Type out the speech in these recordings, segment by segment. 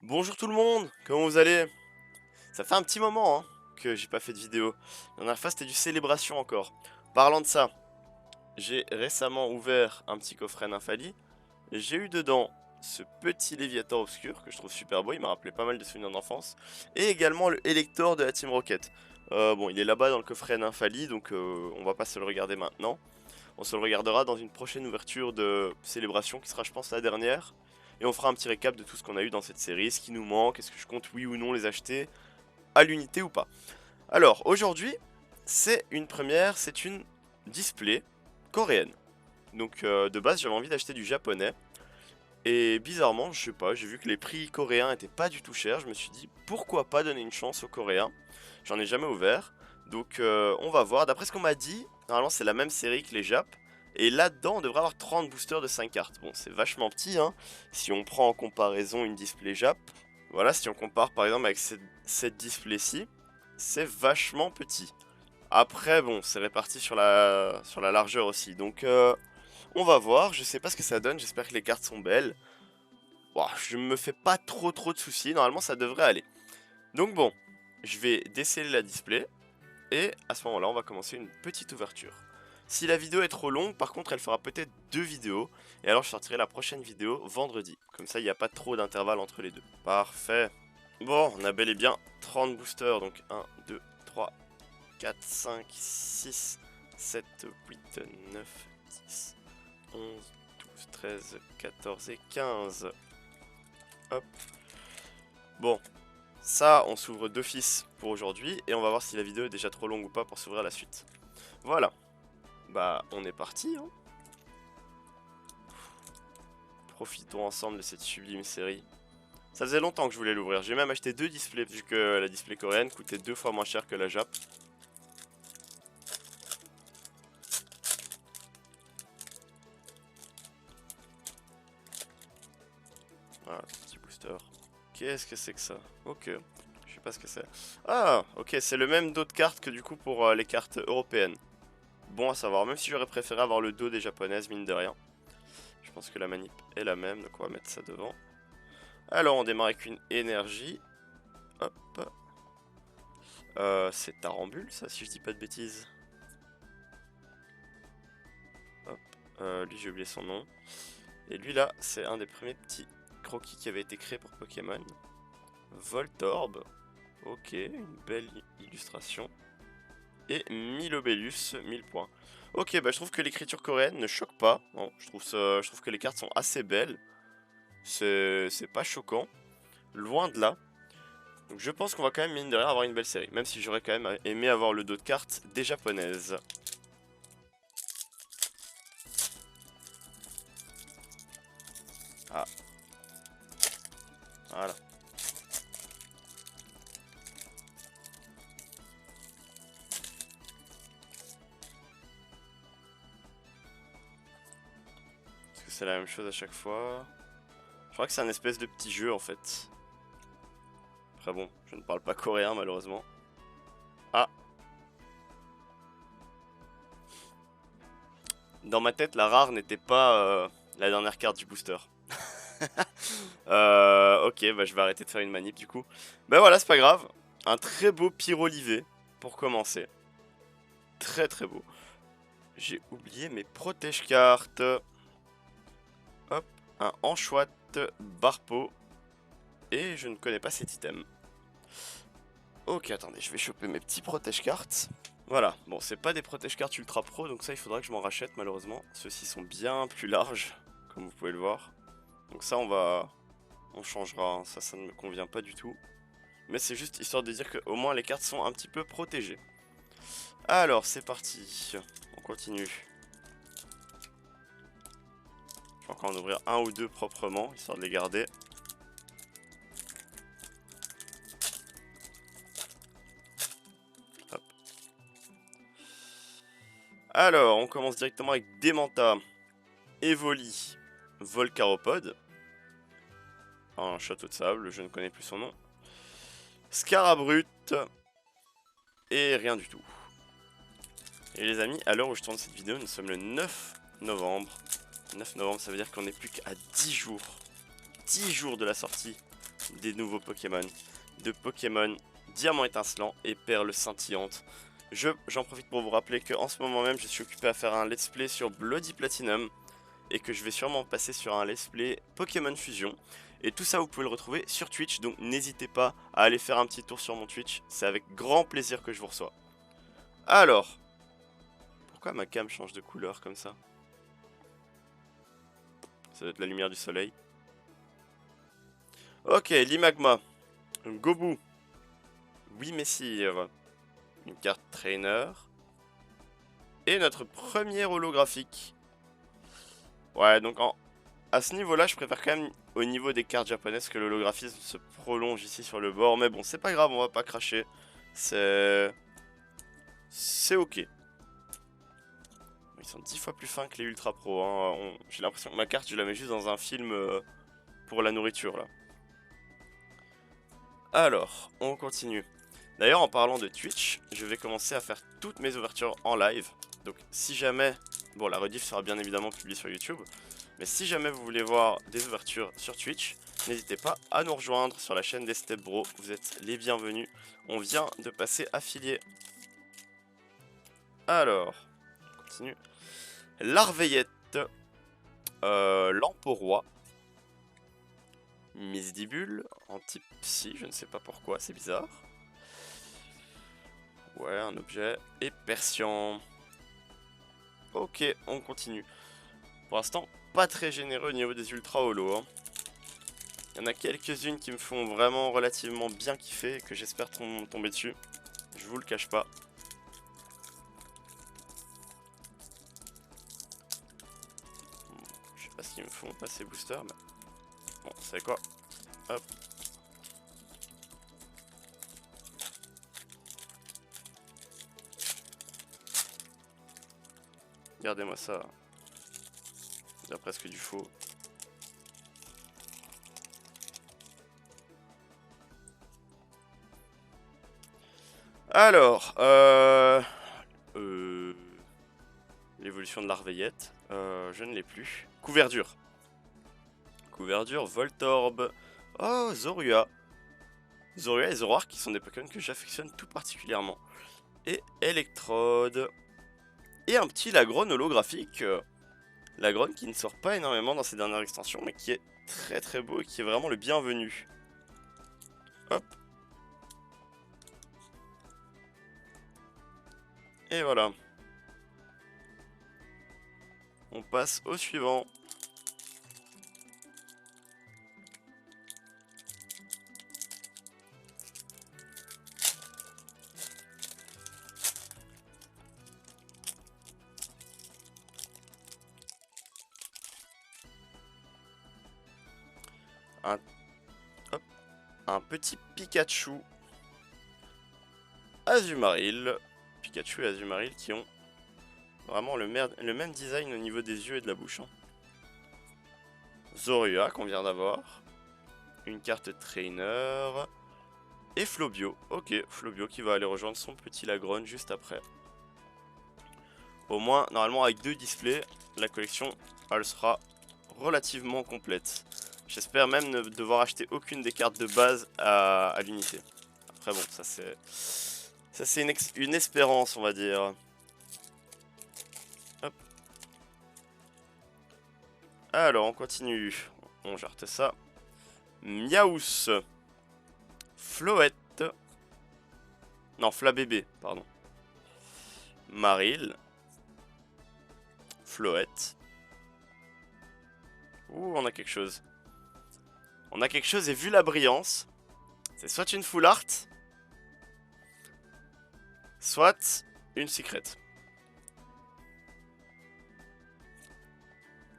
Bonjour tout le monde, comment vous allez? Ça fait un petit moment que j'ai pas fait de vidéo. La dernière fois c'était du célébration encore. Parlant de ça, j'ai récemment ouvert un petit coffret Nymphalie. Et j'ai eu dedans ce petit Léviathan obscur que je trouve super beau, il m'a rappelé pas mal de souvenirs d'enfance. Et également le Elector de la Team Rocket. Bon, il est là-bas dans le coffret Nymphalie, donc on va pas se le regarder maintenant. On se le regardera dans une prochaine ouverture de célébration qui sera je pense la dernière. Et on fera un petit récap de tout ce qu'on a eu dans cette série, ce qui nous manque, est-ce que je compte oui ou non les acheter à l'unité ou pas. Alors aujourd'hui, c'est une première, c'est une display coréenne. Donc de base j'avais envie d'acheter du japonais. Et bizarrement, je sais pas, j'ai vu que les prix coréens étaient pas du tout chers. Je me suis dit pourquoi pas donner une chance aux coréens. J'en ai jamais ouvert. Donc on va voir. D'après ce qu'on m'a dit, normalement c'est la même série que les Jap. Et là-dedans, on devrait avoir 30 boosters de 5 cartes. Bon, c'est vachement petit, hein. Si on prend en comparaison une display Jap, voilà, si on compare par exemple avec cette display-ci, c'est vachement petit. Après, bon, c'est réparti sur la largeur aussi. Donc, on va voir. Je sais pas ce que ça donne. J'espère que les cartes sont belles. Bon, je me fais pas trop de soucis. Normalement, ça devrait aller. Donc bon, je vais déceler la display. Et à ce moment-là, on va commencer une petite ouverture. Si la vidéo est trop longue, par contre, elle fera peut-être deux vidéos. Et alors, je sortirai la prochaine vidéo vendredi. Comme ça, il n'y a pas trop d'intervalle entre les deux. Parfait. Bon, on a bel et bien 30 boosters. Donc 1, 2, 3, 4, 5, 6, 7, 8, 9, 10, 11, 12, 13, 14 et 15. Hop. Bon, ça, on s'ouvre d'office pour aujourd'hui. Et on va voir si la vidéo est déjà trop longue ou pas pour s'ouvrir la suite. Voilà. Bah, on est parti, hein. Profitons ensemble de cette sublime série. Ça faisait longtemps que je voulais l'ouvrir. J'ai même acheté deux displays, vu que la display coréenne coûtait 2 fois moins cher que la Jap. Voilà, petit booster. Qu'est-ce que c'est que ça? Ok, je sais pas ce que c'est. Ah, ok, c'est le même dos de cartes que du coup pour les cartes européennes. Bon à savoir, même si j'aurais préféré avoir le dos des japonaises, mine de rien. Je pense que la manip est la même, donc on va mettre ça devant. Alors, on démarre avec une énergie. Hop. C'est Tarambule, ça, si je dis pas de bêtises. Hop. Lui, j'ai oublié son nom. Et lui, là, c'est un des premiers petits croquis qui avait été créé pour Pokémon. Voltorb. Ok, une belle illustration. Et Milobellus, 1000 points. Ok, bah je trouve que l'écriture coréenne ne choque pas. Bon, je trouve que les cartes sont assez belles. C'est pas choquant. Loin de là. Donc je pense qu'on va quand même, mine de rien, avoir une belle série. Même si j'aurais quand même aimé avoir le dos de cartes des japonaises. Ah, voilà. Est-ce que c'est la même chose à chaque fois? Je crois que c'est un espèce de petit jeu en fait. Après bon, je ne parle pas coréen malheureusement. Ah, dans ma tête, la rare n'était pas la dernière carte du booster. Ok, bah je vais arrêter de faire une manip du coup. Bah voilà, c'est pas grave. Un très beau pyrolivé pour commencer. Très beau. J'ai oublié mes protège-cartes. Hop, un Anchoite Barpo. Et je ne connais pas cet item. Ok, attendez, je vais choper mes petits protège-cartes. Voilà, bon, c'est pas des protège-cartes ultra pro, donc ça, il faudra que je m'en rachète, malheureusement. Ceux-ci sont bien plus larges, comme vous pouvez le voir. Donc ça, on changera, hein. Ça ne me convient pas du tout. Mais c'est juste histoire de dire qu'au moins les cartes sont un petit peu protégées. Alors, c'est parti. On continue. Je vais encore en ouvrir un ou deux proprement, histoire de les garder. Hop. Alors, on commence directement avec Demanta, Evoli, Volcaropode. Un château de sable, je ne connais plus son nom. Scarabrut. Et rien du tout. Et les amis, à l'heure où je tourne cette vidéo, nous sommes le 9 novembre. 9 novembre, ça veut dire qu'on n'est plus qu'à 10 jours. 10 jours de la sortie des nouveaux Pokémon. De Pokémon Diamant étincelant et Perle scintillante. J'en profite pour vous rappeler qu'en ce moment même, je suis occupé à faire un let's play sur Bloody Platinum. Et que je vais sûrement passer sur un let's play Pokémon Fusion. Et tout ça, vous pouvez le retrouver sur Twitch. Donc n'hésitez pas à aller faire un petit tour sur mon Twitch. C'est avec grand plaisir que je vous reçois. Alors, pourquoi ma cam change de couleur comme ça? Ça doit être la lumière du soleil. Ok, Limagma. Gobu. Oui, messire. Une carte trainer. Et notre premier holographique. Ouais, donc à ce niveau-là, je préfère quand même au niveau des cartes japonaises que l'holographisme se prolonge ici sur le bord. Mais bon, c'est pas grave, on va pas cracher. C'est ok. Ils sont 10 fois plus fins que les Ultra Pro. Hein. J'ai l'impression que ma carte, je la mets juste dans un film pour la nourriture, là. Alors, on continue. D'ailleurs, en parlant de Twitch, je vais commencer à faire toutes mes ouvertures en live. Donc, si jamais... Bon, la rediff sera bien évidemment publiée sur YouTube. Mais si jamais vous voulez voir des ouvertures sur Twitch, n'hésitez pas à nous rejoindre sur la chaîne des Step Bro. Vous êtes les bienvenus. On vient de passer affilié. Alors, on continue. Larveillette. Lampe-au-roi. Misdibule. En type psy, je ne sais pas pourquoi, c'est bizarre. Ouais, un objet. Et Persian. Ok, on continue. Pour l'instant, pas très généreux au niveau des ultra holo. Hein. Il y en a quelques-unes qui me font vraiment relativement bien kiffer et que j'espère tomber dessus. Je vous le cache pas. Je sais pas s'ils me font passer booster, mais... Bon, c'est quoi? Hop. Regardez-moi ça. Il y a presque du faux. Alors, l'évolution de l'Arveillette, je ne l'ai plus. Couverture. Couverture, Voltorb. Oh, Zorua. Zorua et Zoroark qui sont des Pokémon que j'affectionne tout particulièrement. Et Electrode. Et un petit Lagron holographique. Lagron qui ne sort pas énormément dans ces dernières extensions, mais qui est très très beau et qui est vraiment le bienvenu. Hop. Et voilà. On passe au suivant. Un petit Pikachu Azumarill. Pikachu et Azumarill qui ont vraiment le même design au niveau des yeux et de la bouche. Hein. Zorua qu'on vient d'avoir. Une carte trainer. Et Flobio. Ok, Flobio qui va aller rejoindre son petit Lagron juste après. Au moins, normalement avec 2 displays, la collection, elle sera relativement complète. J'espère même ne devoir acheter aucune des cartes de base à l'unité. Après bon, ça c'est une espérance, on va dire. Hop. Alors, on continue. On jarte ça. Miaous. Floette. Non, Flabébé, pardon. Marill. Floette. Ouh, on a quelque chose. On a quelque chose et vu la brillance, c'est soit une full art, soit une secret.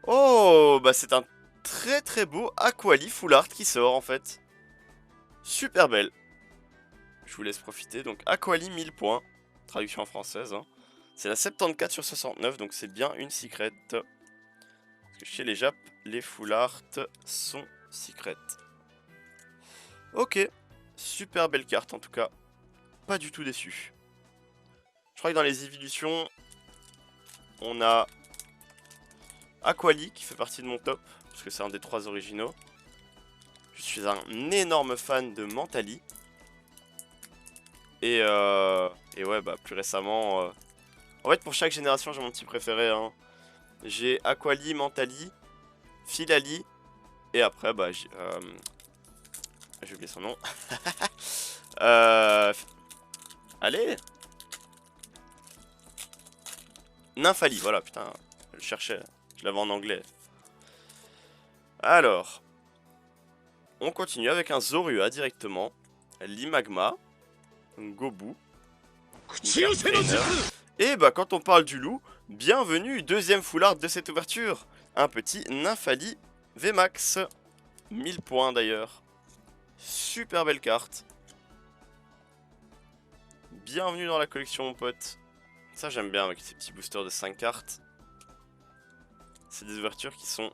Oh, bah c'est un très très beau Aquali full art qui sort en fait. Super belle. Je vous laisse profiter. Donc Aquali 1000 points, traduction en française. Hein. C'est la 74 sur 69, donc c'est bien une secret. Parce que chez les Japs, les full art sont secret. Ok, super belle carte en tout cas. Pas du tout déçu. Je crois que dans les évolutions, on a Aquali qui fait partie de mon top, parce que c'est un des 3 originaux. Je suis un énorme fan de Mentali. Et ouais, bah plus récemment... En fait, pour chaque génération, j'ai mon petit préféré. Hein. J'ai Aquali, Mentali, Filali. Et après, bah j'ai oublié son nom. euh... Allez, Nymphali, voilà, putain, je le cherchais, je l'avais en anglais. Alors, on continue avec un Zorua directement, Limagma, Gobu, une carte trainer. Et bah quand on parle du loup, bienvenue, deuxième foulard de cette ouverture, un petit Nymphali VMAX, 1000 points d'ailleurs, super belle carte. Bienvenue dans la collection mon pote. Ça j'aime bien avec ces petits boosters de 5 cartes. C'est des ouvertures qui sont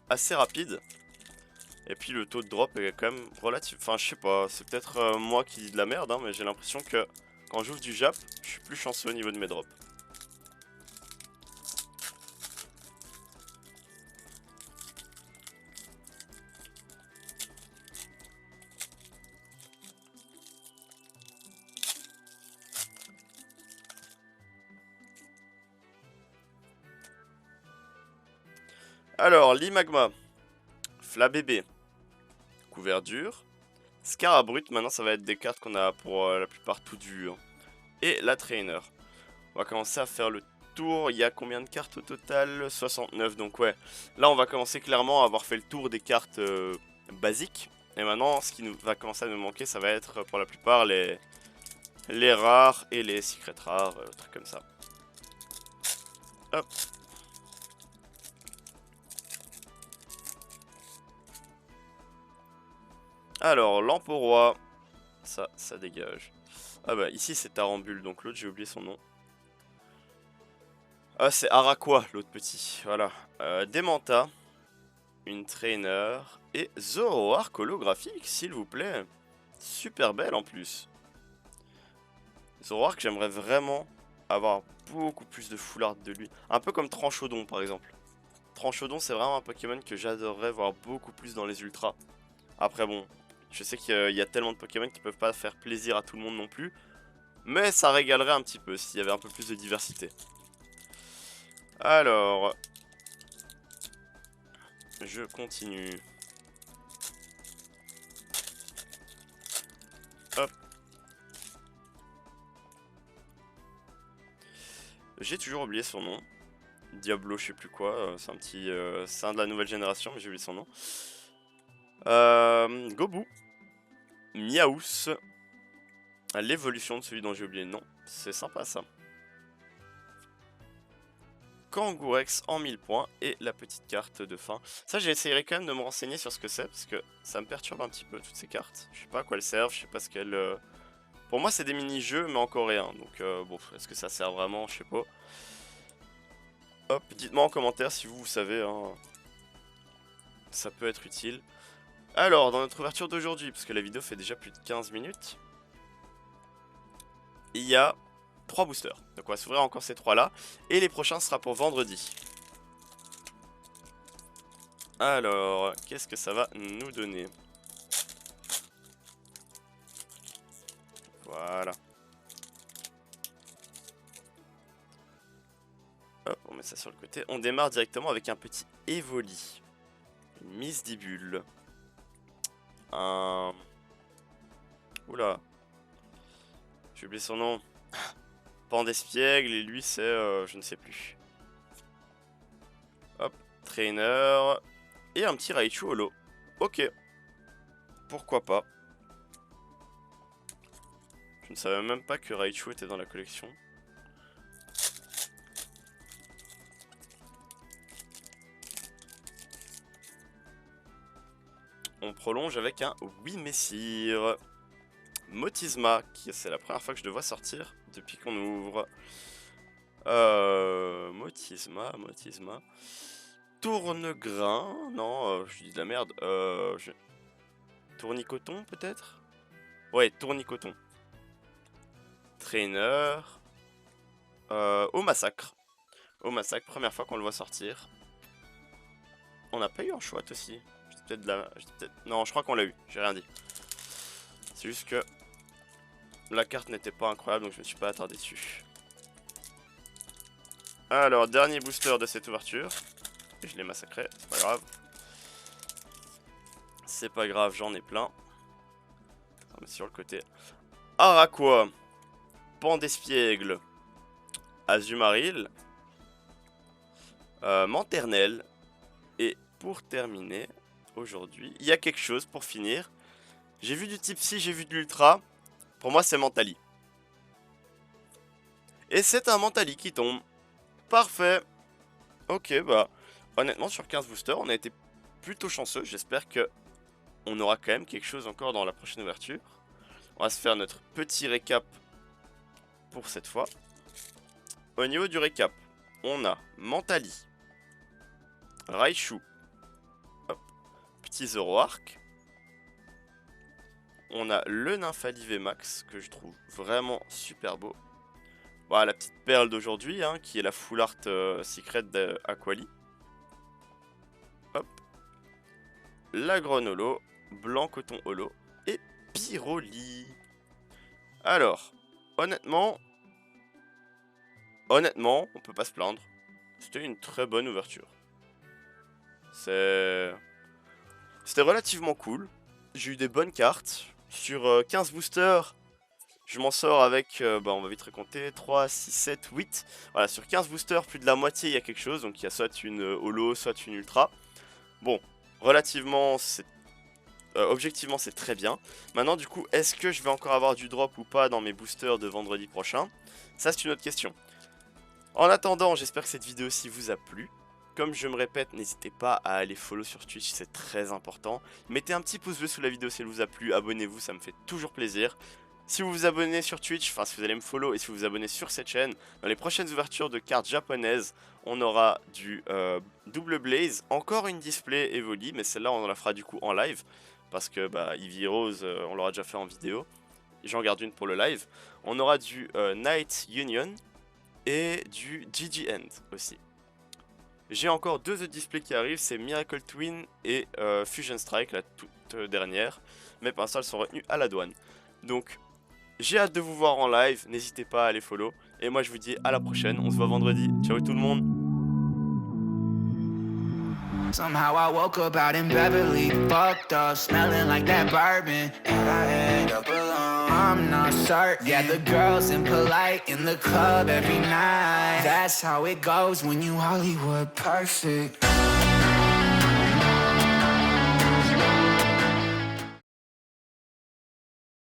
assez rapides. Et puis le taux de drop est quand même relatif. Enfin je sais pas, c'est peut-être moi qui dis de la merde hein, mais j'ai l'impression que quand j'ouvre du Jap, je suis plus chanceux au niveau de mes drops. Alors, Limagma, Flabébé, Couverture, Scarabrut, maintenant ça va être des cartes qu'on a pour la plupart tout dur. Et la Trainer. On va commencer à faire le tour, il y a combien de cartes au total? 69, donc ouais. Là on va commencer clairement à avoir fait le tour des cartes basiques. Et maintenant ce qui nous va commencer à nous manquer ça va être pour la plupart les rares et les secrets rares, trucs comme ça. Hop. Alors, lampe au roi. Ça dégage. Ah bah, ici c'est Tarambule, donc l'autre j'ai oublié son nom. Ah, c'est Araqua, l'autre petit. Voilà. Demanta. Une trainer. Et Zoroark holographique, s'il vous plaît. Super belle en plus. Zoroark, j'aimerais vraiment avoir beaucoup plus de foulard de lui. Un peu comme Tranchodon par exemple. Tranchodon, c'est vraiment un Pokémon que j'adorerais voir beaucoup plus dans les ultras. Après bon, je sais qu'il y a tellement de Pokémon qui peuvent pas faire plaisir à tout le monde non plus. Mais ça régalerait un petit peu s'il y avait un peu plus de diversité. Alors, je continue. Hop. J'ai toujours oublié son nom. Diablo, je sais plus quoi. C'est un petit, c'est un de la nouvelle génération, mais j'ai oublié son nom. Gobu. Miaous. L'évolution de celui dont j'ai oublié le nom. C'est sympa ça. Kangourex en 1000 points et la petite carte de fin. Ça j'essayerai quand même de me renseigner sur ce que c'est parce que ça me perturbe un petit peu toutes ces cartes. Je sais pas à quoi elles servent, je sais pas ce qu'elles... Pour moi c'est des mini-jeux mais en coréen donc bon est-ce que ça sert vraiment, je sais pas. Hop, dites-moi en commentaire si vous savez, hein. Ça peut être utile. Alors dans notre ouverture d'aujourd'hui, parce que la vidéo fait déjà plus de 15 minutes, il y a 3 boosters. Donc on va s'ouvrir encore ces 3 là. Et les prochains sera pour vendredi. Alors, qu'est-ce que ça va nous donner? Voilà. Hop, on met ça sur le côté. On démarre directement avec un petit Evoli. Une Misdibule. Un... Oula. J'ai oublié son nom. Pandespiègle et lui c'est... je ne sais plus. Hop, Trainer. Et un petit Raichu Holo. Ok. Pourquoi pas. Je ne savais même pas que Raichu était dans la collection. On prolonge avec un Wimessir. Motisma, qui c'est la première fois que je le vois sortir depuis qu'on ouvre. Motisma. Tournegrain, non, je dis de la merde. Tournicoton peut-être? Ouais, tournicoton. Trainer. Au massacre. Au massacre, première fois qu'on le voit sortir. On n'a pas eu un chouette aussi. peut-être de la... Non, je crois qu'on l'a eu, j'ai rien dit. C'est juste que la carte n'était pas incroyable, donc je me suis pas attardé dessus. Alors, dernier booster de cette ouverture. Et je l'ai massacré, c'est pas grave. C'est pas grave, j'en ai plein. On va mettre sur le côté. Araqua, Pan d'Espiègle, Azumaril, Manternelle. Et pour terminer, aujourd'hui, il y a quelque chose pour finir. J'ai vu du type Psy, j'ai vu de l'Ultra. Pour moi, c'est Mentali. Et c'est un Mentali qui tombe. Parfait. Ok, bah, honnêtement, sur 15 boosters, on a été plutôt chanceux. J'espère que on aura quand même quelque chose encore dans la prochaine ouverture. On va se faire notre petit récap pour cette fois. Au niveau du récap, on a Mentali, Raichu, hop, petit Zoroark. On a le Nymphali VMAX que je trouve vraiment super beau. Voilà la petite perle d'aujourd'hui, hein, qui est la full art secret d'Aquali. Hop. La Grenolo, Blanc Coton Holo et Pyroli. Alors, honnêtement, on peut pas se plaindre. C'était une très bonne ouverture. C'était relativement cool. J'ai eu des bonnes cartes. Sur 15 boosters, je m'en sors avec, on va vite recompter, 3, 6, 7, 8. Voilà, sur 15 boosters, plus de la moitié, il y a quelque chose. Donc il y a soit une holo, soit une ultra. Bon, relativement, objectivement, c'est très bien. Maintenant, du coup, est-ce que je vais encore avoir du drop ou pas dans mes boosters de vendredi prochain? Ça, c'est une autre question. En attendant, j'espère que cette vidéo-ci vous a plu. Comme je me répète, n'hésitez pas à aller follow sur Twitch, c'est très important. Mettez un petit pouce bleu sous la vidéo si elle vous a plu, abonnez-vous, ça me fait toujours plaisir. Si vous vous abonnez sur Twitch, enfin si vous allez me follow et si vous vous abonnez sur cette chaîne, dans les prochaines ouvertures de cartes japonaises, on aura du double blaze, encore une display Evoli, mais celle-là on la fera du coup en live, parce que Eevee Rose, on l'aura déjà fait en vidéo. J'en garde une pour le live. On aura du Night Union et du GG End aussi. J'ai encore deux autres displays qui arrivent, c'est Miracle Twin et Fusion Strike, la toute dernière. Mais pour l'instant, elles sont retenues à la douane. Donc, j'ai hâte de vous voir en live, n'hésitez pas à aller follow. Et moi, je vous dis à la prochaine, on se voit vendredi. Ciao tout le monde. Somehow I woke up out in Beverly, fucked up, smelling like that bourbon, and I end up alone. I'm not certain. Yeah, the girls impolite in the club every night. That's how it goes when you Hollywood perfect.